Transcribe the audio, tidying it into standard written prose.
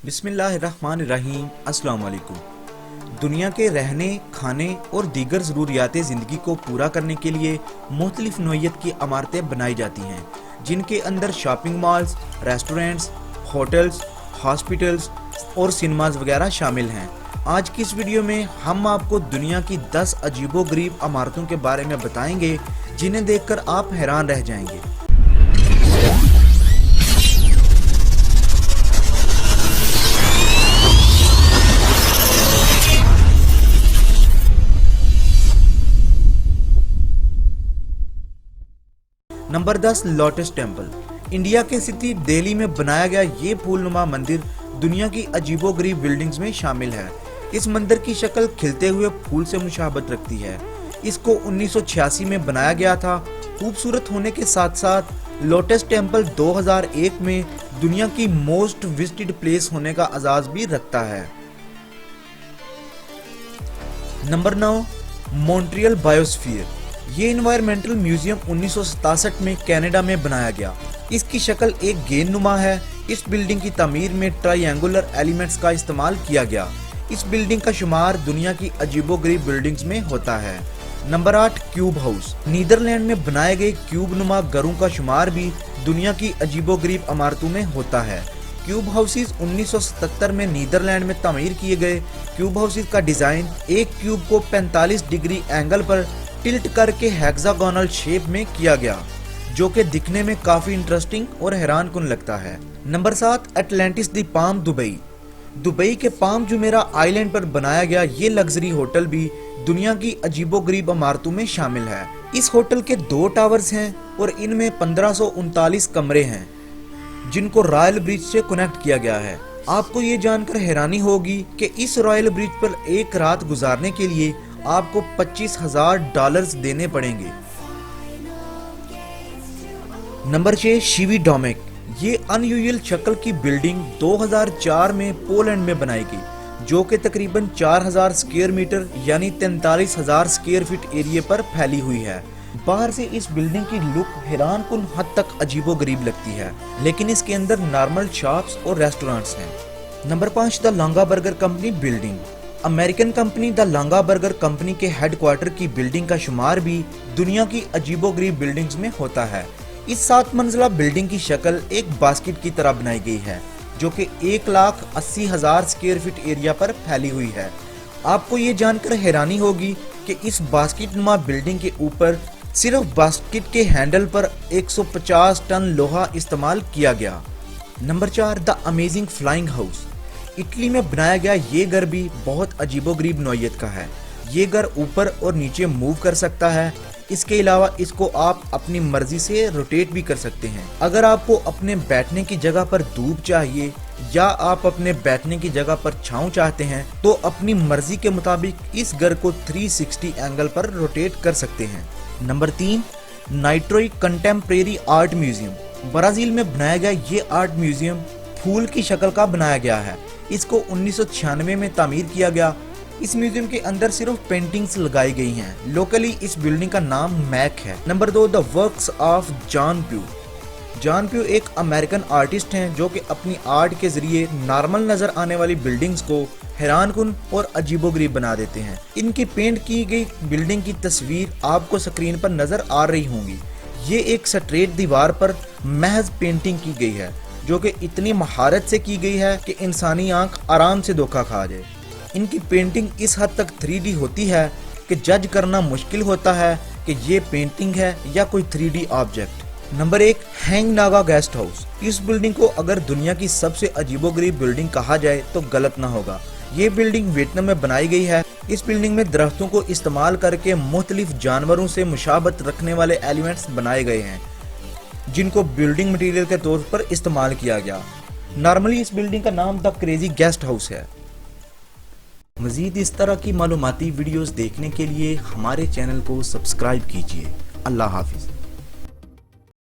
बिस्मिल्लाहिर्रहमानिर्रहीम। अस्सलाम वालेकुम। दुनिया के रहने, खाने और दीगर ज़रूरियात ज़िंदगी को पूरा करने के लिए मुख्तलिफ नौइयत की इमारतें बनाई जाती हैं, जिनके अंदर shopping malls, restaurants, hotels, hospitals और सिनेमाज वगैरह शामिल हैं। आज की इस वीडियो में हम आपको दुनिया की 10 अजीबोगरीब इमारतों के बारे में बताएंगे, जिन्हें देखकर आप हैरान रह जाएंगे। Number 10, lotus temple. इंडिया के सिटी दिल्ली में बनाया गया ये फूलनुमा मंदिर दुनिया की अजीबोगरीब बिल्डिंग्स में शामिल है। इस मंदिर की शक्ल खिलते हुए फूल से मुशाबत रखती है। इसको 1986 में बनाया गया था। खूबसूरत होने के साथ साथ लोटस टेम्पल 2001 में दुनिया की मोस्ट विजिटेड प्लेस होने का एजाज भी रखता है। Number 9, Montreal biosphere. ये एनवायरमेंटल म्यूजियम 1967 में कनाडा में बनाया गया। इसकी शक्ल एक गेंद नुमा है। इस बिल्डिंग की तामीर में ट्रायंगुलर एलिमेंट्स का इस्तेमाल किया गया। इस बिल्डिंग का शुमार दुनिया की अजीबोगरीब बिल्डिंग्स में होता है। Number 8, cube house. नीदरलैंड में बनाए गए क्यूब नुमा घरों का शुमार भी दुनिया की अजीबोगरीब इमारतों में होता है। क्यूब हाउसेस 1977 में नीदरलैंड में तामीर किए गए। क्यूब हाउसेस का डिजाइन एक क्यूब को 45 डिग्री एंगल पर टिल्ट करके हेक्सागोनल शेप में किया गया, जो कि दिखने में काफी इंटरेस्टिंग और हैरानकुन लगता है। नंबर 7, एटलांटिस दी पाम, दुबई। दुबई के पाम जुमेरा आइलैंड पर बनाया गया ये लग्जरी होटल भी दुनिया की अजीबोगरीब इमारतों में शामिल है। इस होटल के 2 टावर्स हैं और इनमें 1539 कमरे हैं, जिनको रॉयल ब्रिज से कनेक्ट किया गया है। आपको ये जानकर हैरानी होगी कि इस रॉयल ब्रिज पर एक रात गुजारने के लिए आपको $25,000 देने पड़ेंगे। नंबर 6, शिवी डोमेक। ये अनयूजुअल शक्ल की बिल्डिंग 2004 में पोलैंड में बनाई गई, जो कि तकरीबन 4000 स्क्वायर मीटर यानी 43,000 स्क्वायर फीट एरिया पर फैली हुई है। बाहर से इस बिल्डिंग की लुक हैरानकुन हद तक अजीबोगरीब लगती है, लेकिन इसके अंदर नॉर्मल शॉप्स और रेस्टोरेंट्स हैं। नंबर 5, द लांगा burger company building. American company the लांगा बर्गर कंपनी के हेडक्वार्टर की बिल्डिंग का शुमार भी दुनिया की अजीबोगरीब बिल्डिंग्स में होता है। इस 7 मंजिला बिल्डिंग की शक्ल एक बास्केट की तरह बनाई गई है, जो कि 1,80,000 स्क्वायर फीट एरिया पर फैली हुई है। आपको ये जानकर हैरानी होगी कि इस बास्केट नुमा बिल्डिंग के ऊपर सिर्फ बास्केट के हैंडल पर 150 टन लोहा इस्तेमाल किया गया। Number 4, the amazing flying house. Italy में बनाया गया ये घर भी बहुत अजीबोगरीब नौइयत का है। ये घर ऊपर और नीचे मूव कर सकता है। इसके अलावा इसको आप अपनी मर्जी से रोटेट भी कर सकते हैं। अगर आपको अपने बैठने की जगह पर धूप चाहिए या आप अपने बैठने की जगह पर छांव चाहते हैं, तो अपनी मर्जी के मुताबिक इस घर को 360 एंगल पर रोटेट कर सकते हैं। Number 3, Niteroi contemporary art museum. Brazil में बनाया गया ये आर्ट म्यूजियम फूल की शक्ल का बनाया गया है। इसको 1996 में तामीर किया गया। इस म्यूजियम के अंदर सिर्फ पेंटिंग्स लगाई गई हैं। लोकली इस बिल्डिंग का नाम मैक है। Number 2, the works of John Pugh. John Pugh एक अमेरिकन आर्टिस्ट हैं, जो कि अपनी आर्ट के जरिए नॉर्मल नजर आने वाली बिल्डिंग्स को हैरानकुन और अजीबोगरीब बना देते हैं। इनकी पेंट की गई बिल्डिंग की तस्वीर आपको स्क्रीन पर नजर आ रही होंगी। ये एक स्ट्रेट दीवार पर महज पेंटिंग की गई है, जो कि इतनी महारत से की गई है कि इंसानी आंख आराम से धोखा खा जाए। इनकी पेंटिंग इस हद तक 3D होती है कि जज करना मुश्किल होता है कि ये पेंटिंग है या कोई 3D object. Number 1, hang Naga guest house. इस बिल्डिंग को अगर दुनिया की सबसे अजीबोगरीब बिल्डिंग कहा जाए तो गलत ना होगा। ये बिल्डिंग वियतनाम में बनाई गई है। इस बिल्डिंग में दरख्तों को इस्तेमाल करके मुख्तलिफ जानवरों से मुशाबत रखने वाले एलिमेंट्स बनाए गए हैं, जिनको बिल्डिंग मटेरियल के तौर पर इस्तेमाल किया गया। नॉर्मली इस बिल्डिंग का नाम द क्रेजी गेस्ट हाउस है। मजीद इस तरह की मालूमाती वीडियोस देखने के लिए हमारे चैनल को सब्सक्राइब कीजिए। अल्लाह हाफिज।